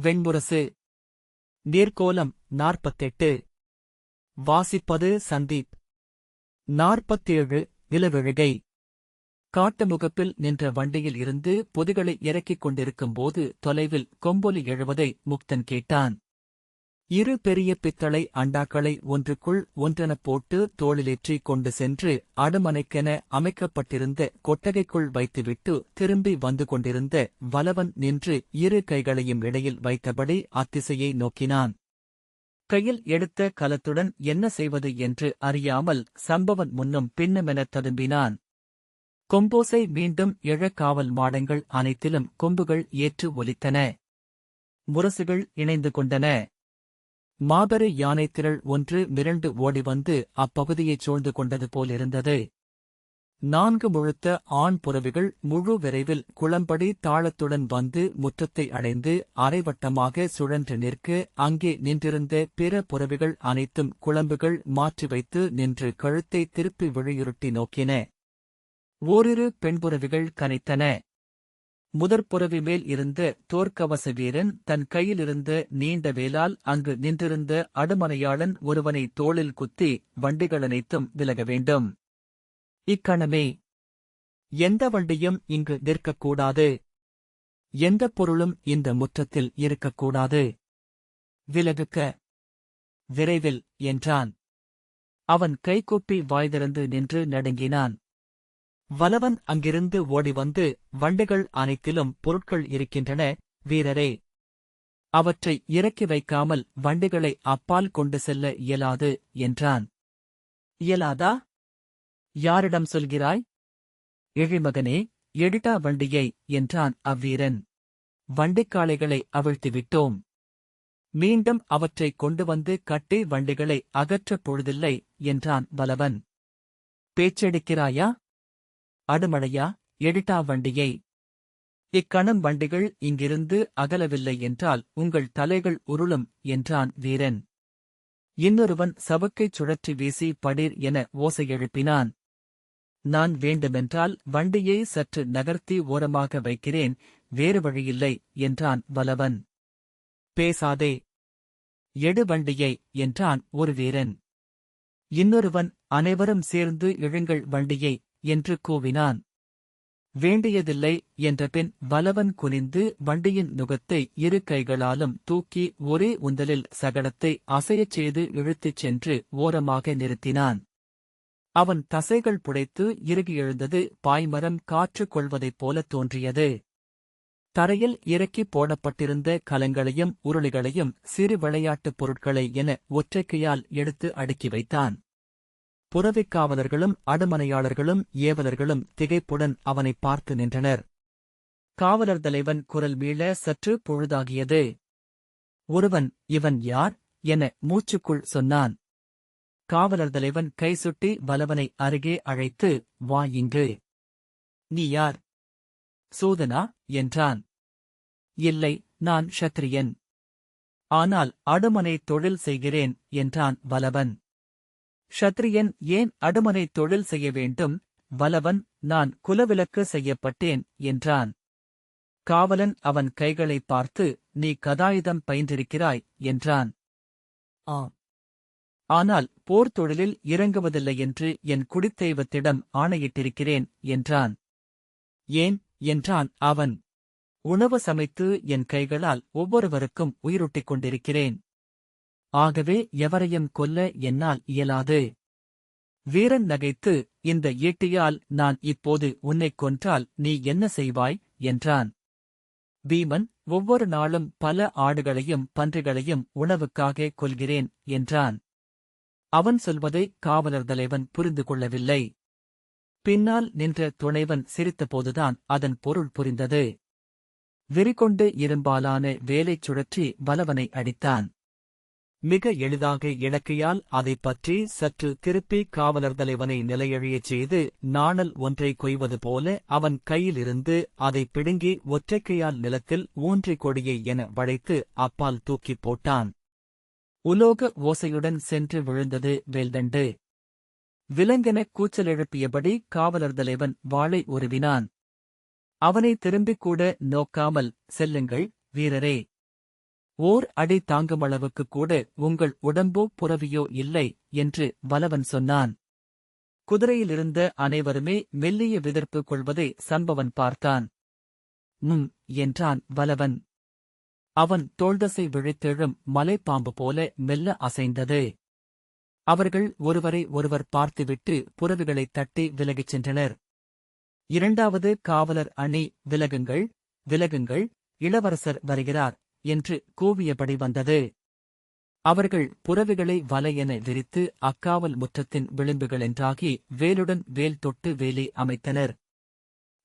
வெண்முரசு. நீர்க்கோலம் 48. வாசிப்பது சந்தீப். 47. நிலவிழுகை. காட்டு முகப்பில் நின்ற வண்டியில் இருந்து பொதிகளை இறக்கிக் கொண்டிருக்கும்போது தொலைவில் கொம்பொலி எழுவதை முக்தன் கேட்டான். இரு பெரிய பித்தளை அண்டாக்களை ஒன்றுக்குள் ஒன்றெனப் போட்டு தோளிலேற்றிக் கொண்டு சென்று அடுமனைக்கென அமைக்கப்பட்டிருந்த கொட்டகைக்குள் வைத்துவிட்டு திரும்பி வந்து கொண்டிருந்த வலவன் நின்று இரு கைகளையும் இடையில் வைத்தபடி அத்திசையை நோக்கினான். கையில் எடுத்த கலத்துடன் என்ன செய்வது என்று அறியாமல் சம்பவன் முன்னும் பின்னுமெனத் ததும்பினான். கொம்போசை மீண்டும் காவல் மாடங்கள் அனைத்திலும் கொம்புகள் ஏற்று ஒலித்தன. முரசுகள் இணைந்து கொண்டன. மாபெரு யானைத்திரள் ஒன்று மிரண்டு ஓடிவந்து அப்பகுதியைச் சூழ்ந்து கொண்டது போலிருந்தது. 4 முழுத்த ஆண் புறவிகள் முழு விரைவில் குளம்படி தாளத்துடன் வந்து முற்றத்தை அடைந்து அரைவட்டமாக சுழன்று நிற்க அங்கே நின்றிருந்த பிற புறவிகள் அனைத்தும் குளம்புகள் மாற்றி வைத்து நின்று கழுத்தை திருப்பி விழியுருட்டி நோக்கின. ஓரிரு பெண்புறவிகள் கனைத்தன. முதற்புறவி மேல் இருந்த தோற்கவச வீரன் தன் கையிலிருந்த நீண்ட வேலால் அங்கு நின்றிருந்த அடுமனையாளன் ஒருவனை தோளில் குத்தி வண்டிகளனைத்தும் விலக வேண்டும். இக்கணமே எந்த வண்டியும் இங்கு நிற்கக்கூடாது, எந்தப் பொருளும் இந்த முற்றத்தில் இருக்கக்கூடாது, விலகுக, விரைவில் என்றான். அவன் கைகூப்பி வாய்திறந்து நின்று நடுங்கினான். வலவன் அங்கிருந்து ஓடிவந்து வண்டிகள் அனைத்திலும் பொருட்கள் இருக்கின்றன வீரரே. அவற்றை இறக்கி வைக்காமல் வண்டிகளை அப்பால் கொண்டு செல்ல இயலாது என்றான். இயலாதா? யாரிடம் சொல்கிறாய்? எழிமகனே, எடுட்டா வண்டியை என்றான் அவ்வீரன். வண்டிக்காளைகளை அவிழ்த்துவிட்டோம். மீண்டும் அவற்றைக் கொண்டு வந்து கட்டி வண்டிகளை அகற்றப் பொழுதில்லை என்றான் வலவன். பேச்செடுக்கிறாயா? அடுமழையா, எடுட்டா வண்டியை. இக்கணம் வண்டிகள் இங்கிருந்து அகலவில்லை என்றால் உங்கள் தலைகள் உருளும் என்றான் வீரன். இன்னொருவன் சவுக்கைச் சுழற்றி வீசி படீர் என ஓசை எழுப்பினான். நான் வேண்டுமென்றால் வண்டியை சற்று நகர்த்தி ஓரமாக வைக்கிறேன், வேறு வழியில்லை என்றான் வலவன். பேசாதே, எடு வண்டியை என்றான் ஒரு வீரன். இன்னொருவன் அனைவரும் சேர்ந்து இழுங்கள் வண்டியை என்று கூவினான். வேண்டியதில்லை என்றபின் வலவன் குனிந்து வண்டியின் நுகத்தை இரு கைகளாலும் தூக்கி ஒரே உந்தலில் சகடத்தை அசையச் செய்து இழுத்துச் சென்று ஓரமாக நிறுத்தினான். அவன் தசைகள் புடைத்து இறுகி எழுந்தது பாய்மரம் காற்று கொள்வதைப் போல தோன்றியது. தரையில் இறக்கிப் போடப்பட்டிருந்த கலங்களையும் உருளிகளையும் சிறு விளையாட்டுப் பொருட்களை என ஒற்றைக்கையால் எடுத்து அடுக்கி வைத்தான். புறவிக்காவலர்களும் அடுமனையாளர்களும் ஏவலர்களும் திகைப்புடன் அவனைப் பார்த்து நின்றனர். காவலர் தலைவன் குரல் மீள சற்று பொழுதாகியது. ஒருவன் இவன் யார் என மூச்சுக்குள் சொன்னான். காவலர் தலைவன் கை சுட்டி வலவனை அருகே அழைத்து, வா இங்கு. நீ யார்? சூதனா என்றான். இல்லை, நான் க்ஷத்திரியன். ஆனால் அடுமனை தொழில் செய்கிறேன் என்றான் வலவன். க்ஷத்திரியன் ஏன் அடுமனை தொழில் செய்ய வேண்டும்? வலவன், நான் குலவிலக்கு செய்யப்பட்டேன் என்றான். காவலன் அவன் கைகளைப் பார்த்து, நீ கதாயுதம் பயின்றிருக்கிறாய் என்றான். ஆனால் போர்த் தொழிலில் இறங்குவதில்லை என்று என் குடித்தெய்வத்திடம் ஆணையிட்டிருக்கிறேன் என்றான். ஏன் என்றான் அவன். உணவு சமைத்து என் கைகளால் ஒவ்வொருவருக்கும் உயிரூட்டிக் கொண்டிருக்கிறேன். ஆகவே எவரையும் கொல்ல என்னால் இயலாது. வீரன் நகைத்து, இந்த ஈட்டியால் நான் இப்போது உன்னைக் கொன்றால் நீ என்ன செய்வாய் என்றான். பீமன், ஒவ்வொரு நாளும் பல ஆடுகளையும் பன்றிகளையும் உணவுக்காக கொல்கிறேன் என்றான். அவன் சொல்வதை காவலர் தலைவன் புரிந்து கொள்ளவில்லை. பின்னால் நின்ற துணைவன் சிரித்தபோதுதான் அதன் பொருள் புரிந்தது. விரிகொண்டு இரும்பாலான வேலைச் சுழற்றி வலவனை அடித்தான். மிக எளிதாக இலக்கையால் அதைப் பற்றி சற்று திருப்பி காவலர் தலைவனை நிலையழியச் செய்து நாணல் ஒன்றை கொய்வது போல அவன் கையிலிருந்து அதைப் பிடுங்கி ஒற்றைக்கையால் நிலத்தில் ஊன்றிக் கொடியை என வளைத்து அப்பால் தூக்கிப் போட்டான். உலோக ஓசையுடன் சென்று விழுந்தது வேல்தண்டு. விலங்கெனக் கூச்சலெழுப்பியபடி காவலர் தலைவன் வாளை உருவினான். அவனை திரும்பிக் கூட நோக்காமல், செல்லுங்கள் வீரரே, ஓர் அடி தாங்குமளவுக்கு கூட உங்கள் உடம்போ புரவியோ இல்லை என்று வலவன் சொன்னான். குதிரையிலிருந்த அனைவருமே மெல்லிய விதிர்ப்பு கொள்வதை சம்பவன் பார்த்தான். என்றான் வலவன். அவன் தோள்தசை விழித்தெழும் மலைப்பாம்பு போல மெல்ல அசைந்தது. அவர்கள் ஒருவரை ஒருவர் பார்த்துவிட்டு புரவிகளைத் தட்டி விலகிச் சென்றனர். இரண்டாவது காவலர் அணி விலகுங்கள், விலகுங்கள், இளவரசர் வருகிறார் என்று கூவியபடி வந்தது. அவர்கள் புரவிகளை வலையென விரித்து அக்காவல் முற்றத்தின் விளிம்புகளென்றாகி வேலுடன் வேல் தொட்டு வேலி அமைத்தனர்.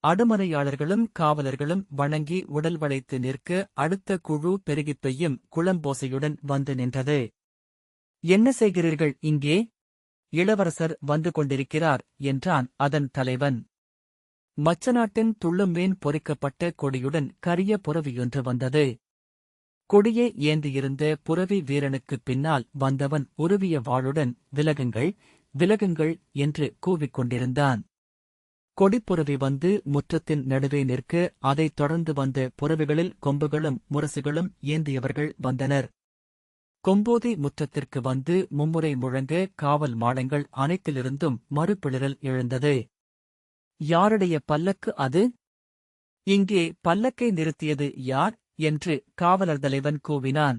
அடுமனையாளர்களும் காவலர்களும் வணங்கி உடல் வளைத்து நிற்க அடுத்த குழு பெருகிப் பெய்யும் குளம்போசையுடன் வந்து நின்றது. என்ன செய்கிறீர்கள் இங்கே? இளவரசர் வந்து கொண்டிருக்கிறார் என்றான் அதன் தலைவன். மச்சநாட்டின் துள்ளும்பேன் பொறிக்கப்பட்ட கொடியுடன் கரிய புரவியொன்று வந்தது. கொடியை ஏந்தியிருந்த புரவி வீரனுக்குப் பின்னால் வந்தவன் உருவிய வாளுடன் விலகுங்கள், விலகுங்கள் என்று கூவிக்கொண்டிருந்தான். கொடிப்புரவி வந்து முற்றத்தின் நடுவே நிற்க அதைத் தொடர்ந்து வந்த புரவிகளில் கொம்புகளும் முரசுகளும் ஏந்தியவர்கள் வந்தனர். கொம்போதி முற்றத்திற்கு வந்து மும்முறை முழங்க காவல் மாடங்கள் அனைத்திலிருந்தும் மறுபிளிரல் எழுந்தது. யாருடைய பல்லக்கு அது? இங்கே பல்லக்கை நிறுத்தியது யார் என்று காவலர் தலைவன் கூவினான்.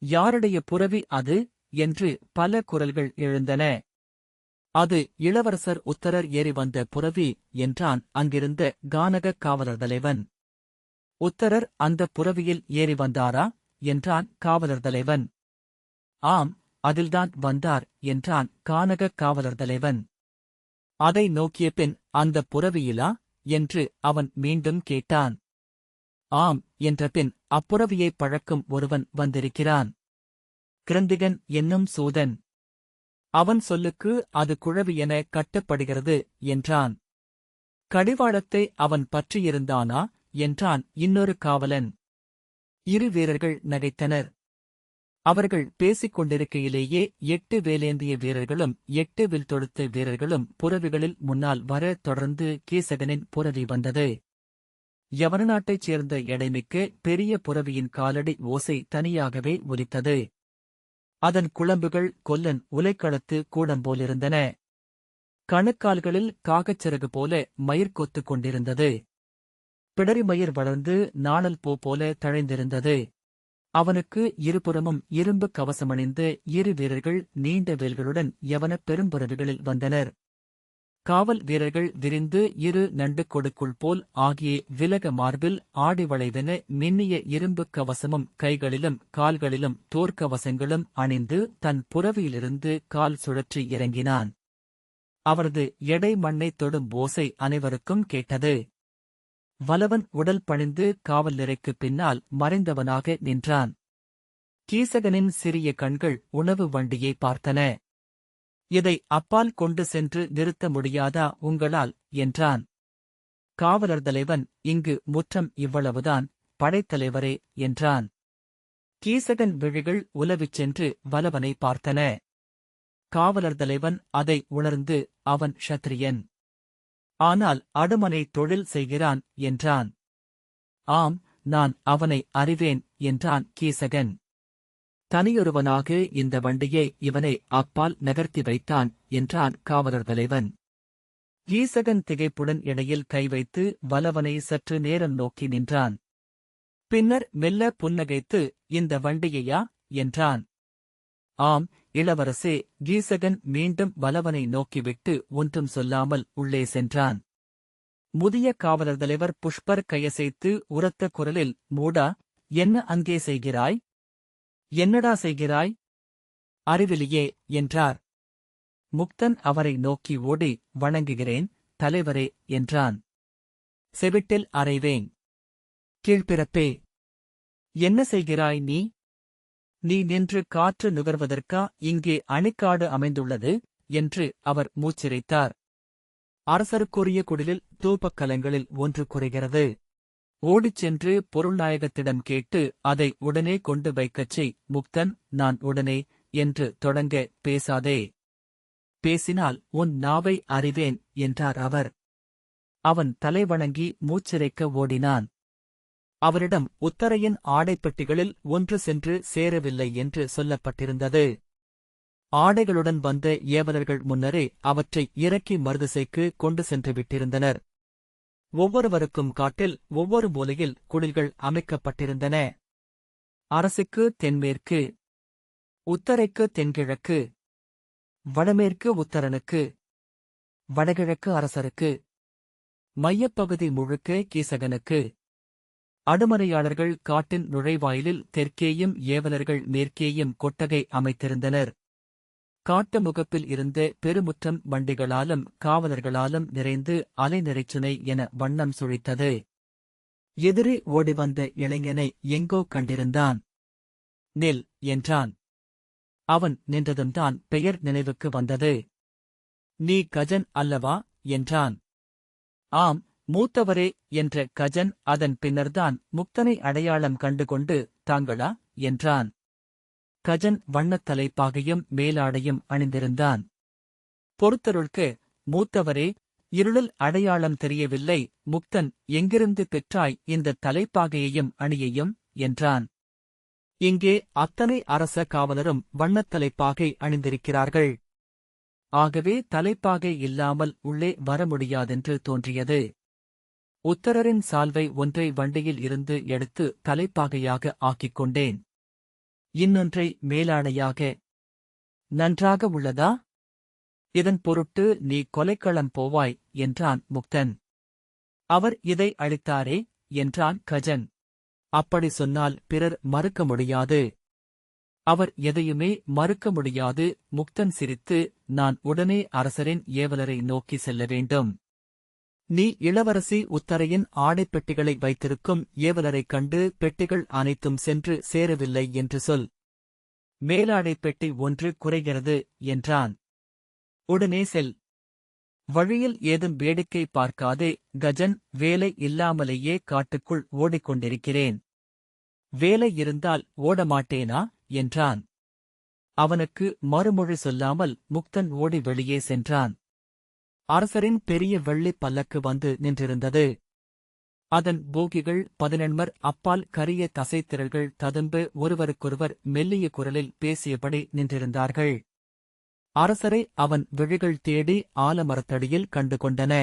யாருடைய புரவி அது என்று பல குரல்கள் எழுந்தன. அது இளவரசர் உத்தரர் ஏறி வந்த புரவி என்றான் அங்கிருந்த கானக காவலர் தலைவன். உத்தரர் அந்த புரவியில் ஏறி வந்தாரா என்றான் காவலர் தலைவன். ஆம், அதில்தான் வந்தார் என்றான் கானக காவலர் தலைவன். அதை நோக்கிய பின் அந்த புரவியிலா என்று அவன் மீண்டும் கேட்டான். ஆம் என்ற பின் அப்புரவியை பழக்கும் ஒருவன் வந்திருக்கிறான். கிரந்திகன் என்னும் சூதன். அவன் சொல்லுக்கு அது குழவி என கட்டப்படுகிறது என்றான். கடிவாளத்தை அவன் பற்றியிருந்தானா என்றான் இன்னொரு காவலன். இரு வீரர்கள் நகைத்தனர். அவர்கள் பேசிக் கொண்டிருக்கையிலேயே 8 வேலேந்திய வீரர்களும் 8 வில் தொடுத்த வீரர்களும் புரவிகளில் முன்னால் வர தொடர்ந்து கீசகனின் புரவி வந்தது. யவன நாட்டைச் சேர்ந்த எடைமிக்க பெரிய புரவியின் காலடி ஓசை தனியாகவே ஒலித்தது. அதன் குளம்புகள் கொல்லன் உலைக்களத்து கூடம்போலிருந்தன. கணுக்கால்களில் காகச்சிறகு போல மயிர் கொத்துக் கொண்டிருந்தது. பிடரிமயிர் வளர்ந்து நாணல் பூ போல தழைந்திருந்தது. அவனுக்கு இருபுறமும் இரும்பு கவசமணிந்த 2 வீரர்கள் நீண்ட வேல்களுடன் யவனப் பெரும்புரவிகளில் வந்தனர். காவல் வீரர்கள் விரிந்து 2 நண்டுக்கொடுக்குள் போல் ஆகிய விலக மார்பில் ஆடி வளைவென மின்னிய இரும்புக் கவசமும் கைகளிலும் கால்களிலும் தோற்கவசங்களும் அணிந்து தன் புரவியிலிருந்து கால் சுழற்றி இறங்கினான். அவரது எடை மண்ணைத் தொடும் ஓசை அனைவருக்கும் கேட்டது. வலவன் உடல் பணிந்து காவல் நிறைக்குப் பின்னால் மறைந்தவனாக நின்றான். கீசகனின் சிறிய கண்கள் உணவு வண்டியை பார்த்தன. இதை அப்பால் கொண்டு சென்று நிறுத்த முடியாதா உங்களால் என்றான். காவலர் தலைவன் இங்கு முற்றம் இவ்வளவுதான் படைத்தலைவரே என்றான். கீசகன் விழிகள் உலவிச் சென்று வலவனை பார்த்தன. காவலர் தலைவன் அதை உணர்ந்து அவன் க்ஷத்திரியன். ஆனால் அடுமனை தொழில் செய்கிறான் என்றான். ஆம், நான் அவனை அறிவேன் என்றான் கீசகன். தனியொருவனாக இந்த வண்டியை இவனை அப்பால் நகர்த்தி வைத்தான் என்றான் காவலர் தலைவன். கீசகன் திகைப்புடன் இடையில் கை வைத்து வலவனை சற்று நேரம் நோக்கி நின்றான். பின்னர் மெல்ல புன்னகைத்து இந்த வண்டியையா என்றான். ஆம் இளவரசே. கீசகன் மீண்டும் வலவனை நோக்கிவிட்டு ஒன்றும் சொல்லாமல் உள்ளே சென்றான். முதிய காவலர் தலைவர் புஷ்பர் கையசைத்து உரத்த குரலில் மூடா, என்ன அங்கே செய்கிறாய்? என்னடா செய்கிறாய்? அறிவிலியே என்றார். முக்தன் அவரை நோக்கி ஓடி வணங்குகிறேன் தலைவரே என்றான். செவிட்டில் அறைவேன். கீழ்ப்பிறப்பே. என்ன செய்கிறாய் நீ? நீ நின்று காற்று நுகர்வதற்கா இங்கே அணிக்காடு அமைந்துள்ளது என்று அவர் மூச்சிரைத்தார். அரசருக்குரிய குடிலில் தூபக்கலங்களில் ஒன்று குறைகிறது. ஓடிச் சென்று பொருள்நாயகத்திடம் கேட்டு அதை உடனே கொண்டு வைக்கச் செய். முக்தன் நான் உடனே என்று தொடங்க பேசாதே. பேசினால் உன் நாவை அறிவேன் என்றார் அவர். அவன் தலைவணங்கி மூச்சிரைக்க ஓடினான். அவரிடம் உத்தரையின் ஆடைப்பெட்டிகளில் ஒன்று சென்று சேரவில்லை என்று சொல்லப்பட்டிருந்தது. ஆடைகளுடன் வந்த ஏவலர்கள் முன்னரே அவற்றை இறக்கி மருதிசைக்கு கொண்டு சென்று விட்டிருந்தனர். ஒவ்வொருவருக்கும் காட்டில் ஒவ்வொரு மூலையில் குடில்கள் அமைக்கப்பட்டிருந்தன. அரசுக்கு தென்மேற்கு, உத்தரைக்கு தென்கிழக்கு, வடமேற்கு உத்தரனுக்கு, வடகிழக்கு அரசருக்கு, மையப்பகுதி முழுக்க கீசகனுக்கு. அடுமறையாளர்கள் காட்டின் நுழைவாயிலில் தெற்கேயும் ஏவலர்கள் மேற்கேயும் கொட்டகை அமைத்திருந்தனர். காட்டு முகப்பில் இருந்த பெருமுற்றம் வண்டிகளாலும் காவலர்களாலும் நிறைந்து அலைநிறைச்சுனை என வண்ணம் சுழித்தது. எதிரே ஓடிவந்த இளைஞனை எங்கோ கண்டிருந்தான். நில் என்றான். அவன் நின்றதும்தான் பெயர் நினைவுக்கு வந்தது. நீ கஜன் அல்லவா என்றான். ஆம் மூத்தவரே என்ற கஜன் அதன் பின்னர்தான் முக்தனை அடையாளம் கண்டுகொண்டு தாங்களா என்றான். கஜன் வண்ணத் தலைப்பாகையும் மேலாடையும் அணிந்திருந்தான். பொறுத்தருள்க்கு மூத்தவரே, இருளில் அடையாளம் தெரியவில்லை. முக்தன் எங்கிருந்து பெற்றாய் இந்த தலைப்பாகையையும் அணியையும் என்றான். இங்கே அத்தனை அரச காவலரும் வண்ணத் தலைப்பாகை அணிந்திருக்கிறார்கள். ஆகவே தலைப்பாகை இல்லாமல் உள்ளே வர முடியாதென்று தோன்றியது. உத்தரரின் சால்வை ஒன்றை வண்டியில் இருந்து எடுத்து தலைப்பாகையாக ஆக்கிக் கொண்டேன். இன்னொன்றை மேலாடையாக. நன்றாக உள்ளதா? இதன் பொருட்டு நீ கொலைக்களம் போவாய் என்றான் முக்தன். அவர் இதை அளித்தாரே என்றான் கஜன். அப்படி சொன்னால் பிறர் மறுக்க முடியாது. அவர் எதையுமே மறுக்க முடியாது. முக்தன் சிரித்து, நான் உடனே அரசரின் ஏவலரை நோக்கி செல்ல வேண்டும். நீ இளவரசி உத்தரையின் ஆடைப்பெட்டிகளை வைத்திருக்கும் ஏவலரைக் கண்டு பெட்டிகள் அனைத்தும் சென்று சேரவில்லை என்று சொல். மேலாடைப் பெட்டி ஒன்று குறைகிறது என்றான். உடனே செல். வழியில் ஏதும் வேடிக்கை பார்க்காதே. கஜன், வேலை இல்லாமலேயே காட்டுக்குள் ஓடிக்கொண்டிருக்கிறேன். வேலை இருந்தால் ஓடமாட்டேனா என்றான். அவனுக்கு மறுமொழி சொல்லாமல் முக்தன் ஓடி வெளியே சென்றான். அரசரின் பெரிய வெள்ளிப் பல்லக்கு வந்து நின்றிருந்தது. அதன் போகிகள் 11 அப்பால் கரிய தசைத்திரள்கள் ததும்ப ஒருவருக்கொருவர் மெல்லிய குரலில் பேசியபடி நின்றிருந்தார்கள். அரசரை அவன் விழிகள் தேடி ஆலமரத்தடியில் கண்டுகொண்டன.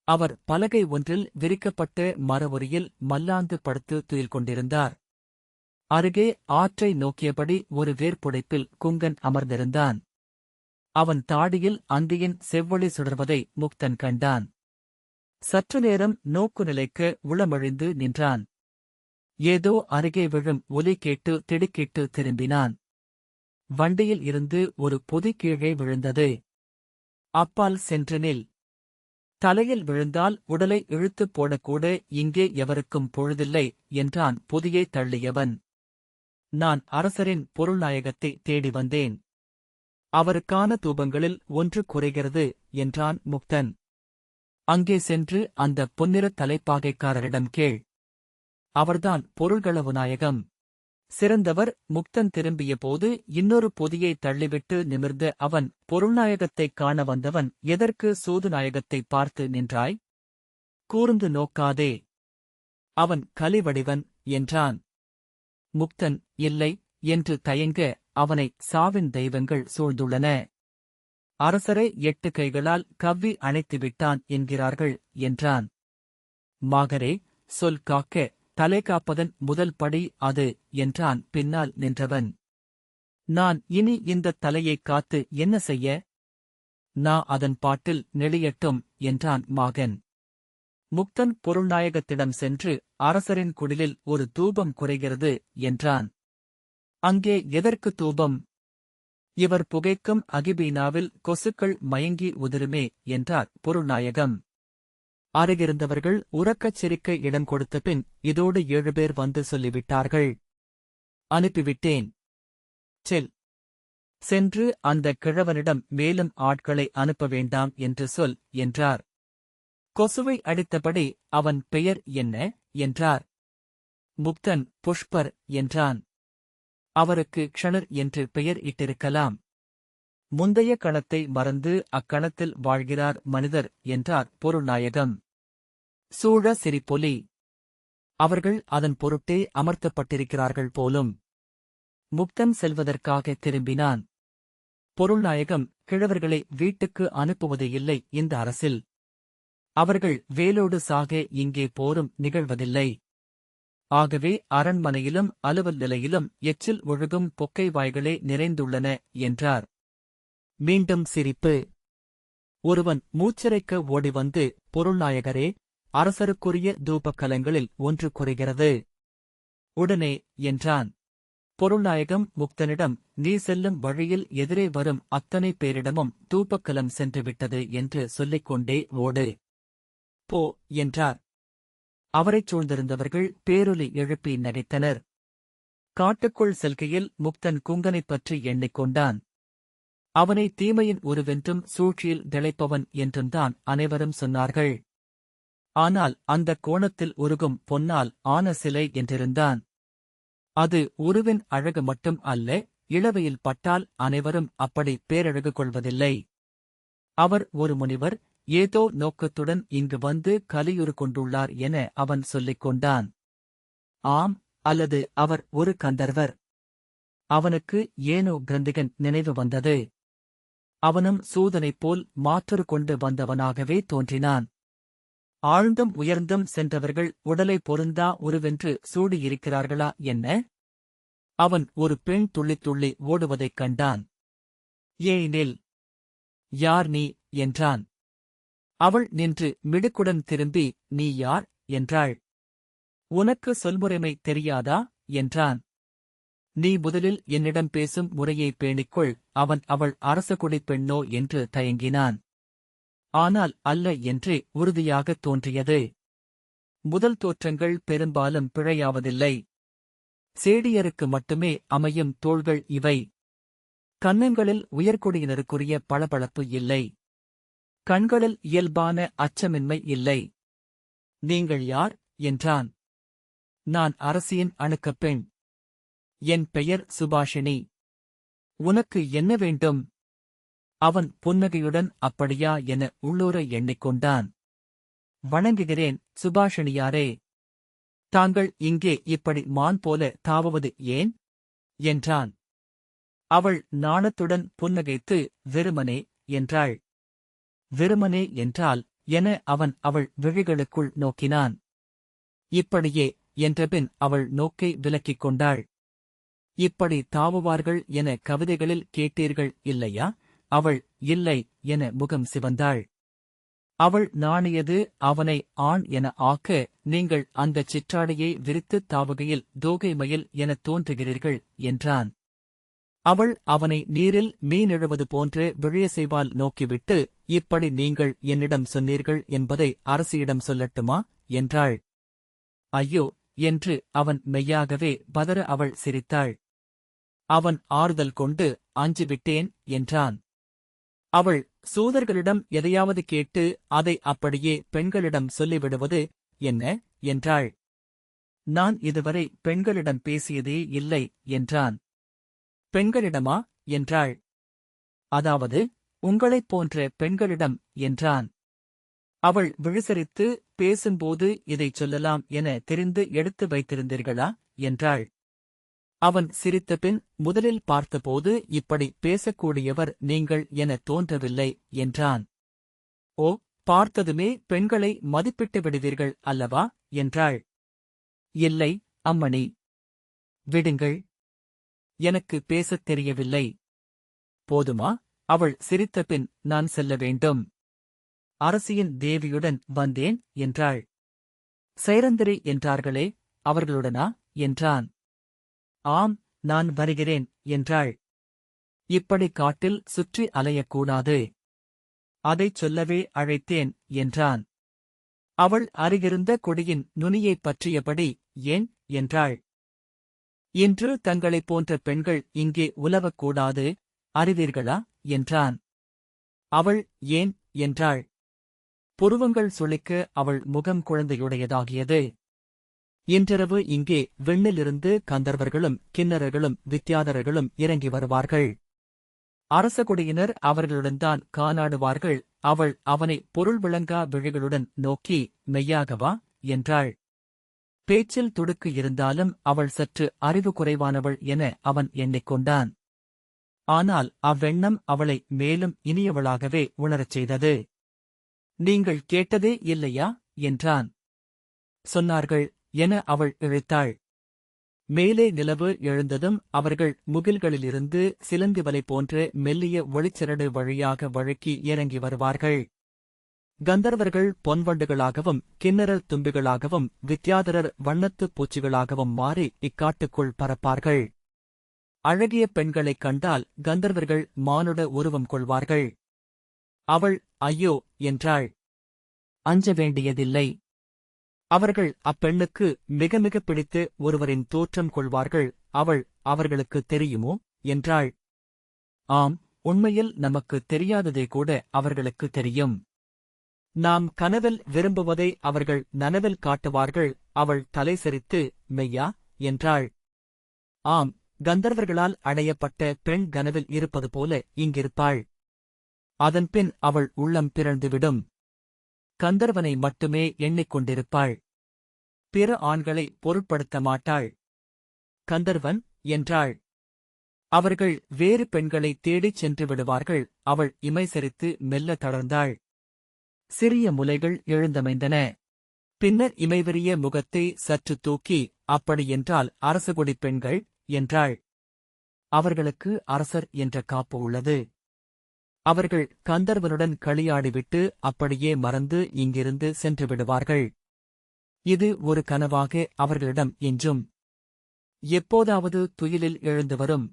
அவர் பலகை ஒன்றில் விரிக்கப்பட்ட மரவொரியில் மல்லாந்து படுத்து துயில் கொண்டிருந்தார். அருகே ஆற்றை நோக்கியபடி ஒரு வேர்ப்புடைப்பில் குங்கன் அமர்ந்திருந்தான். அவன் தாடியில் அந்தியின் செவ்வொளி சுடர்வதை முக்தன் கண்டான். சற்று நேரம் நோக்கு நிலைக்க உளமழிந்து நின்றான். ஏதோ அருகே விழும் ஒலி கேட்டு திடுக்கிட்டு திரும்பினான். வண்டியில் இருந்து ஒரு பொதி கீழே விழுந்தது. அப்பால் சென்று நில். தலையில் விழுந்தால் உடலை இழுத்துப் போடக்கூட இங்கே எவருக்கும் பொழுதில்லை என்றான் பொதியை தள்ளியவன். நான் அரசரின் பொருள்நாயகத்தை தேடி வந்தேன். அவருக்கான தூபங்களில் ஒன்று குறைகிறது என்றான் முக்தன். அங்கே சென்று அந்த பொன்னிறத் தலைப்பாகைக்காரரிடம் கேள். அவர்தான் பொருள்களவு நாயகம். சிறந்தவர். முக்தன் திரும்பிய போது இன்னொரு பொதியை தள்ளிவிட்டு நிமிர்ந்த அவன், பொருள்நாயகத்தைக் காண வந்தவன் எதற்கு சூதுநாயகத்தைப் பார்த்து நின்றாய்? கூர்ந்து நோக்காதே. அவன் கலிவடிவன் என்றான். முக்தன், இல்லை என்று தயங்க, அவனை சாவின் தெய்வங்கள் சூழ்ந்துள்ளன. அரசரை 8 கைகளால் கவ்வி அணைத்துவிட்டான் என்கிறார்கள் என்றான். மாகரே, சொல் காக்க தலை காப்பதன் முதல் படி அது என்றான் பின்னால் நின்றவன். நான் இனி இந்தத் தலையைக் காத்து என்ன செய்ய? அதன் பாட்டில் நெளியட்டும் என்றான் மாகன். முக்தன் பொருள்நாயகத்திடம் சென்று, அரசரின் குடிலில் ஒரு தூபம் குறைகிறது என்றான். அங்கே எதற்கு தூபம்? இவர் புகைக்கும் அகிபீனாவில் கொசுக்கள் மயங்கி உதிருமே என்றார் பொருள்நாயகம். அருகிருந்தவர்கள் உறக்கச் சிரிக்க இடம் கொடுத்த பின் இதோடு 7 பேர் வந்து சொல்லிவிட்டார்கள். அனுப்பிவிட்டேன். செல். சென்று அந்த கிழவனிடம் மேலும் ஆட்களை அனுப்ப வேண்டாம் என்று சொல் என்றார். கொசுவை அடித்தபடி அவன் பெயர் என்ன என்றார். முக்தன் புஷ்பர் என்றான். அவருக்கு க்ஷணர் என்று பெயர் இட்டிருக்கலாம். முந்தைய கணத்தை மறந்து அக்கணத்தில் வாழ்கிறார் மனிதர் என்றார் பொருள்நாயகம். சூழ சிரிப்பொலி. அவர்கள் அதன் பொருட்டே அமர்த்தப்பட்டிருக்கிறார்கள் போலும். முக்தன் செல்வதற்காக திரும்பினான். பொருள்நாயகம் கிழவர்களை வீட்டுக்கு அனுப்புவது இல்லை இந்த அரசில். அவர்கள் வேலோடு சாக இங்கே போரும் நிகழ்வதில்லை. ஆகவே அரண்மனையிலும் அலுவல் நிலையிலும் எச்சில் ஒழுகும் பொக்கை வாய்களே நிறைந்துள்ளன என்றார். மீண்டும் சிரிப்பு. ஒருவன் மூச்சிறைக்க ஓடிவந்து, பொருள்நாயகரே, அரசருக்குரிய தூபக்கலங்களில் ஒன்று குறைகிறது. உடனே என்றான். பொருள்நாயகம் முக்தனிடம், நீ செல்லும் வழியில் எதிரே வரும் அத்தனை பேரிடமும் தூபக்கலம் சென்றுவிட்டது என்று சொல்லிக்கொண்டே ஓடு. போ என்றார். அவரைச் சூழ்ந்திருந்தவர்கள் பேரொலி எழுப்பி நகைத்தனர். காட்டுக்குள் செல்கையில் முக்தன் குங்கனைப் பற்றி எண்ணிக்கொண்டான். அவனை தீமையின் உருவென்றும் சூழ்ச்சியில் திளைப்பவன் என்றும்தான் அனைவரும் சொன்னார்கள். ஆனால் அந்தக் கோணத்தில் உருகும் பொன்னால் ஆன சிலை என்றிருந்தான். அது உருவின் அழகு மட்டும் அல்ல, இளவையில் பட்டால் அனைவரும் அப்படி பேரழகு கொள்வதில்லை. அவர் ஒரு முனிவர், ஏதோ நோக்கத்துடன் இங்கு வந்து கலியுறு கொண்டுள்ளார் என அவன் சொல்லிக் கொண்டான். ஆம், அல்லது அவர் ஒரு கந்தர்வர். அவனுக்கு ஏனோ கிரந்திகன் நினைவு வந்தது. அவனும் சூதனைப் போல் மாற்றொரு கொண்டு வந்தவனாகவே தோன்றினான். ஆழ்ந்தும் உயர்ந்தும் சென்றவர்கள் உடலை பொருந்தா உருவென்று சூடியிருக்கிறார்களா என்ன? அவன் ஒரு பெண் துள்ளித் துள்ளி ஓடுவதைக் கண்டான். ஏனில், யார் நீ என்றான். அவள் நின்று மிடுக்குடன் திரும்பி, நீ யார் என்றாள். உனக்கு சொல்முறைமை தெரியாதா என்றான். நீ முதலில் என்னிடம் பேசும் முறையை பேணிக்கொள். அவள் அரசகுடிப் பெண்ணோ என்று தயங்கினான். ஆனால் அல்ல என்றே உறுதியாகத் தோன்றியது. முதல் தோற்றங்கள் பெரும்பாலும் பிழையாவதில்லை. சேடியருக்கு மட்டுமே அமையும் தோள்கள் இவை. கன்னங்களில் உயர்குடியினருக்குரிய பளபளப்பு இல்லை. கண்களில் இயல்பான அச்சமின்மை இல்லை. நீங்கள் யார் என்றான். நான் அரசியின் அணுக்கப் பெண். என் பெயர் சுபாஷினி. உனக்கு என்ன வேண்டும்? அவன் புன்னகையுடன் அப்படியா என உள்ளூர எண்ணிக்கொண்டான். வணங்குகிறேன் சுபாஷினியாரே. தாங்கள் இங்கே இப்படி மான் போல தாவுவது ஏன் என்றான். அவள் நாணத்துடன் புன்னகைத்து, வெறுமனே என்றாள். வெறுமனே என்றால் என அவன் அவள் விழிகளுக்குள் நோக்கினான். இப்படியே என்றபின் அவள் நோக்கை விலக்கிக் கொண்டாள். இப்படி தாவுவார்கள் என கவிதைகளில் கேட்டீர்கள் இல்லையா? அவள் இல்லை என முகம் சிவந்தாள். அவள் நாணியது அவனை ஆண் என ஆக்க, நீங்கள் அந்தச் சிற்றாடையை விரித்துத் தாவுகையில் தோகை மயில் எனத் தோன்றுகிறீர்கள் என்றான். அவள் அவனை நீரில் மீனிழுவது போன்று விழியசைவால் நோக்கிவிட்டு, இப்படி நீங்கள் என்னிடம் சொன்னீர்கள் என்பதை அரசியிடம் சொல்லட்டுமா என்றாள். ஐயோ என்று அவன் மெய்யாகவே பதற அவள் சிரித்தாள். அவன் ஆறுதல் கொண்டு, அஞ்சிவிட்டேன் என்றான். அவள், சூதர்களிடம் எதையாவது கேட்டு அதை அப்படியே பெண்களிடம் சொல்லிவிடுவது என்ன என்றாள். நான் இதுவரை பெண்களிடம் பேசியதே இல்லை என்றான். பெண்களிடமா என்றாள். அதாவது உங்களைப் போன்ற பெண்களிடம் என்றான். அவள் விழிசரித்து, பேசும்போது இதைச் சொல்லலாம் என தெரிந்து எடுத்து வைத்திருந்தீர்களா என்றாள். அவன் சிரித்தபின், முதலில் பார்த்தபோது இப்படி பேசக்கூடியவர் நீங்கள் என தோன்றவில்லை என்றான். ஓ, பார்த்ததுமே பெண்களை மதிப்பிட்டு விடுவீர்கள் அல்லவா என்றாள். இல்லை அம்மணி. விடுங்கள். எனக்கு பேசத் தெரியவில்லை. போதுமா? அவள் சிரித்தபின், நான் செல்ல வேண்டும். அரசியின் தேவியுடன் வந்தேன் என்றாள். சைரந்திரி என்றார்களே, அவர்களுடனா என்றான். ஆம், நான் வருகிறேன் என்றாள். இப்படி காட்டில் சுற்றி அலையக்கூடாது. அதைச் சொல்லவே அழைத்தேன் என்றான். அவள் அருகிருந்த கொடியின் நுனியைப் பற்றியபடி, ஏன் என்றாள். இன்று தங்களைப் போன்ற பெண்கள் இங்கே உலவக்கூடாது, அறிவீர்களா என்றான். அவள் ஏன் என்றாள். புருவங்கள் சுளிக்க அவள் முகம் குழந்தையுடையதாகியது. இன்றிரவு இங்கே விண்ணிலிருந்து கந்தர்வர்களும் கிண்ணறர்களும் வித்யாதரர்களும் இறங்கி வருவார்கள். அரசகுடியினர் அவர்களுடன்தான் காணாடுவார்கள். அவள் அவனை பொருள் விளங்கா விழிகளுடன் நோக்கி, மெய்யாகவா என்றாள். பேச்சில் துடுக்கு இருந்தாலும் அவள் சற்று அறிவு குறைவானவள் என அவன் எண்ணிக்கொண்டான். ஆனால் அவ்வெண்ணம் அவளை மேலும் இனியவளாகவே உணரச் செய்தது. நீங்கள் கேட்டதே இல்லையா என்றான். சொன்னார்கள் என அவள் இழைத்தாள். மேலே நிலவு எழுந்ததும் அவர்கள் முகில்களிலிருந்து சிலந்தி வலை போன்ற மெல்லிய ஒளிச்சிரடு வழியாக வழுக்கி இறங்கி வருவார்கள். கந்தர்வர்கள் பொன்வண்டுகளாகவும் கிண்ணறல் தும்பிகளாகவும் வித்யாதரர் வண்ணத்துப் பூச்சிகளாகவும் மாறி இக்காட்டுக்குள் பறப்பார்கள். அழகிய பெண்களைக் கண்டால் கந்தர்வர்கள் மானுட உருவம் கொள்வார்கள். அவள் ஐயோ என்றாள். அஞ்ச வேண்டியதில்லை. அவர்கள் அப்பெண்ணுக்கு மிக மிக பிடித்து ஒருவரின் தோற்றம் கொள்வார்கள். அவள் அவர்களுக்கு தெரியுமோ என்றாள். ஆம், உண்மையில் நமக்கு தெரியாததே கூட அவர்களுக்கு தெரியும். நாம் கனவில் விரும்புவதை அவர்கள் நனவில் காட்டுவார்கள். அவள் தலை சரித்து மெய்யா என்றாள். ஆம், கந்தர்வர்களால் அடையப்பட்ட பெண் கனவில் இருப்பது போல இங்கிருப்பாள். அதன்பின் அவள் உள்ளம் பிறழ்ந்துவிடும். கந்தர்வனை மட்டுமே எண்ணிக்கொண்டிருப்பாள். பிற ஆண்களை பொருட்படுத்த மாட்டாள். கந்தர்வன் என்றாள். அவர்கள் வேறு பெண்களை தேடிச் சென்று விடுவார்கள். அவள் இமைசரித்து மெல்ல தளர்ந்தாள். சிறிய முலைகள் எழுந்தமைந்தன. பின்னர் இமைவெறிய முகத்தை சற்று தூக்கி, அப்படியென்றால் அரசகுடிப் பெண்கள் என்றாள். அவர்களுக்கு அரசர் என்ற காப்பு உள்ளது. அவர்கள் கந்தர்வனுடன் களியாடிவிட்டு அப்படியே மறந்து இங்கிருந்து சென்று விடுவார்கள். இது ஒரு கனவாக அவர்களிடம் எஞ்சும். எப்போதாவது துயிலில் எழுந்து வரும்.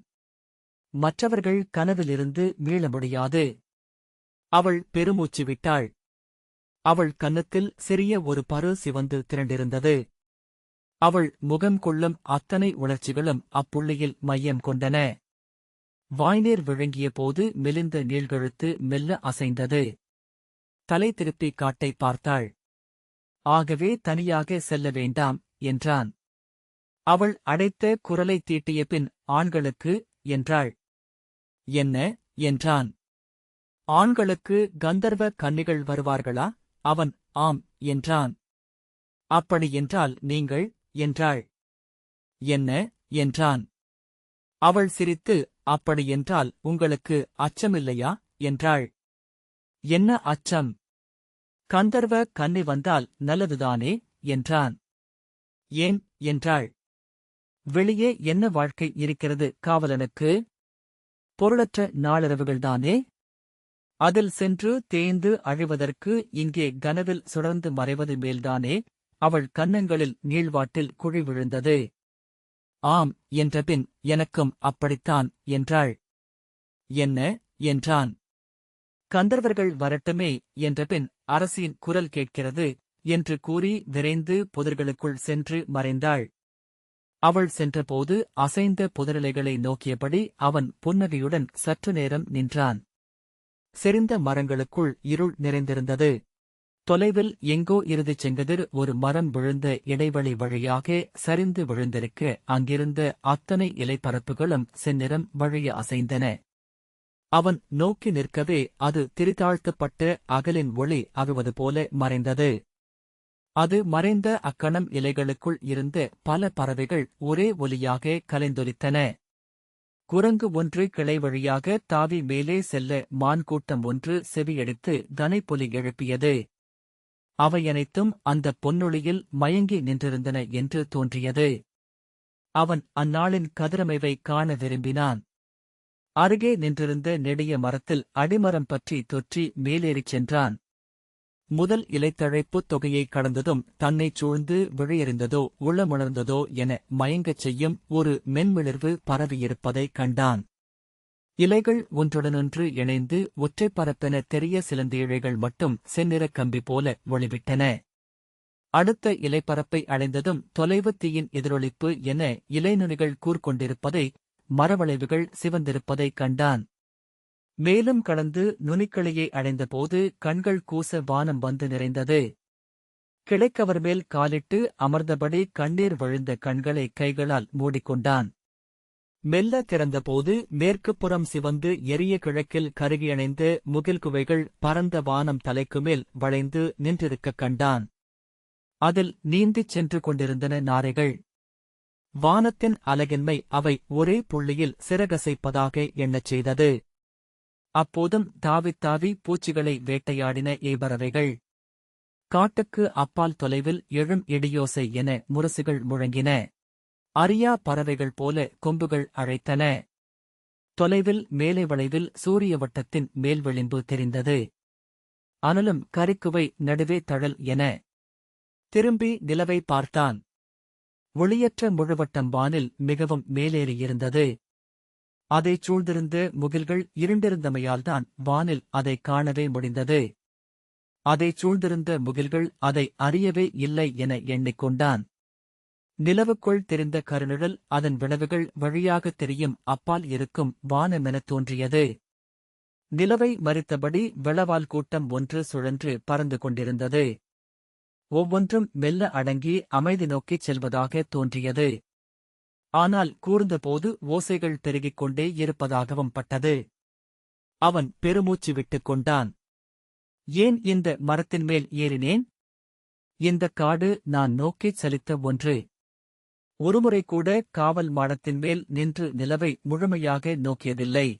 மற்றவர்கள் கனவிலிருந்து மீள முடியாது. அவள் பெருமூச்சு விட்டாள். அவள் கன்னத்தில் சிறிய ஒரு பரு சிவந்து திரண்டிருந்தது. அவள் முகம் கொள்ளும் அத்தனை உணர்ச்சிகளும் அப்புள்ளியில் மையம் கொண்டன. வாய்நீர் விழுங்கிய போது மெலிந்த நீள்கழுத்து மெல்ல அசைந்தது. தலை திருப்பி காட்டை பார்த்தாள். ஆகவே தனியாக செல்ல வேண்டாம் என்றான். அவள் அடைத்த குரலை தீட்டிய பின் ஆண்களுக்கு என்றாள். என்ன என்றான். ஆண்களுக்கு கந்தர்வ கன்னிகள் வருவார்களா? அவன் ஆம் என்றான். அப்படியென்றால் நீங்கள் என்றாள். என்ன என்றான். அவள் சிரித்து அப்படியென்றால் உங்களுக்கு அச்சமில்லையா என்றாள். என்ன அச்சம்? கந்தர்வ கன்னி வந்தால் நல்லதுதானே என்றான். ஏன் என்றாள். வெளியே என்ன வாழ்க்கை இருக்கிறது காவலனுக்கு? பொருளற்ற நாளிரவுகள்தானே? அதில் சென்று தேய்ந்து அழிவதற்கு இங்கே கனவில் சுடர்ந்து மறைவது மேல்தானே? அவள் கன்னங்களில் நீள்வாட்டில் குழி விழுந்தது. ஆம் என்றபின் எனக்கும் அப்படித்தான் என்றாள். என்ன என்றான். கந்தர்வர்கள் வரட்டுமே என்றபின் அரசியின் குரல் கேட்கிறது என்று கூறி விரைந்து புதர்களுக்குள் சென்று மறைந்தாள். அவள் சென்றபோது அசைந்த புதரிலைகளை நோக்கியபடி அவன் புன்னகையுடன் சற்று நேரம் நின்றான். செறிந்த மரங்களுக்குள் இருள் நிறைந்திருந்தது. தொலைவில் எங்கோ இறுதிச் செங்கதிர் ஒரு மரம் விழுந்த இடைவெளி வழியாக சரிந்து விழுந்திருக்க அங்கிருந்த அத்தனை இலைப்பரப்புகளும் செந்நிறம் வழிய அசைந்தன. அவன் நோக்கி நிற்கவே அது திரிதாழ்த்தப்பட்ட அகலின் ஒளி அகுவது போல மறைந்தது. அது மறைந்த அக்கணம் இலைகளுக்குள் இருந்த பல பறவைகள் ஒரே ஒலியாக கலைந்தொலித்தன. குரங்கு ஒன்று கிளை வழியாக தாவி மேலே செல்ல மான் கூட்டம் ஒன்று செவியடித்து கனைப்பொலி எழுப்பியது. அவையனைத்தும் அந்தப் பொன்னொளியில் மயங்கி நின்றிருந்தன என்று தோன்றியது. அவன் அந்நாளின் கதிரமைவை காண விரும்பினான். அருகே நின்றிருந்த நெடிய மரத்தில் அடிமரம் பற்றி தொற்றி மேலேறிச் சென்றான். முதல் இலைத்தழைப்புத் தொகையைக் கடந்ததும் தன்னைச் சூழ்ந்து விழையறிந்ததோ உளமுணர்ந்ததோ என மயங்கச் செய்யும் ஒரு மென்மிளிர்வு பரவியிருப்பதைக் கண்டான். இலைகள் ஒன்றுடனொன்று இணைந்து ஒற்றைப் பரப்பென தெரிய சிலந்த இழைகள் மட்டும் செந்நிறக் கம்பி போல ஒளிவிட்டன. அடுத்த இலைப்பரப்பை அடைந்ததும் தொலைவுத் தீயின் எதிரொலிப்பு என இலைநுனிகள் கூர்கொண்டிருப்பதை, மரவளைவுகள் சிவந்திருப்பதைக் கண்டான். மேலும் கடந்து நுனிக்கிளையை அடைந்தபோது கண்கள் கூச வானம் வந்து நிறைந்தது. கிளைக்கவர் மேல் காலிட்டு அமர்ந்தபடி கண்ணீர் வழிந்த கண்களை கைகளால் மூடிக்கொண்டான். மெல்ல திறந்தபோது மேற்குப்புறம் சிவந்து எரிய கிழக்கில் கருகியணைந்த முகில் குவைகள் பரந்த வானம் தலைக்குமேல் வளைந்து நின்றிருக்கக் கண்டான். அதில் நீந்திச் சென்று கொண்டிருந்தன நாரைகள். வானத்தின் அலகின்மை அவை ஒரே புள்ளியில் சிறகசைப்பதாக எண்ணச் செய்தது. அப்போதும் தாவித் தாவி பூச்சிகளை வேட்டையாடின ஏபறவைகள். காட்டுக்கு அப்பால் தொலைவில் எழும் இடியோசை என முரசுகள் முழங்கின. அறியா பறவைகள் போல கொம்புகள் அழைத்தன. தொலைவில் மேலே வளைவில் சூரிய வட்டத்தின் மேல் விளிம்பு தெரிந்தது. அனலும் கரிக்குவை நடுவே தழல் என. திரும்பி நிலவை பார்த்தான். ஒளியற்ற முழுவட்டம் வானில் மிகவும் மேலேறியிருந்தது. அதைச் சூழ்ந்திருந்த முகில்கள் இருண்டிருந்தமையால்தான் வானில் அதை காணவே முடிந்தது. அதைச் சூழ்ந்திருந்த முகில்கள் அதை அறியவே இல்லை என எண்ணிக்கொண்டான். நிலவுக்குள் தெரிந்த கருநிழல் அதன் விளைவுகள் வழியாகத் தெரியும் அப்பால் இருக்கும் வானமெனத் தோன்றியது. நிலவை மறித்தபடி வெளவால் கூட்டம் ஒன்று சுழன்று பறந்து கொண்டிருந்தது. ஒவ்வொன்றும் மெல்ல அடங்கி அமைதி நோக்கிச் செல்வதாக தோன்றியது. ஆனால் கூர்ந்தபோது ஓசைகள் பெருகிக் கொண்டே இருப்பதாகவும் பட்டது. அவன் பெருமூச்சு விட்டுக் கொண்டான். ஏன் இந்த மரத்தின் மேல் ஏறினேன்? இந்தக் காடு நான் நோக்கிச் சலித்த ஒன்று. ஒருமுறை கூட காவல் மாடத்தின் மேல் நின்று நிலவை முழுமையாக நோக்கியதில்லை.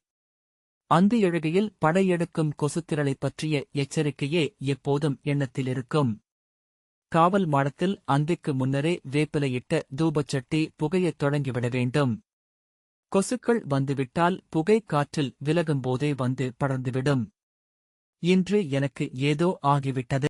அந்து எழுகையில் படையெடுக்கும் கொசுத்திரளைப் பற்றிய எச்சரிக்கையே எப்போதும் எண்ணத்திலிருக்கும். காவல் மாடத்தில் அந்திக்கு முன்னரே வேப்பிலையிட்ட தூபச்சட்டி புகையத் தொடங்கிவிட வேண்டும். கொசுக்கள் வந்துவிட்டால் புகை காற்றில் விலகும்போதே வந்து படர்ந்துவிடும். இன்று எனக்கு ஏதோ ஆகிவிட்டது.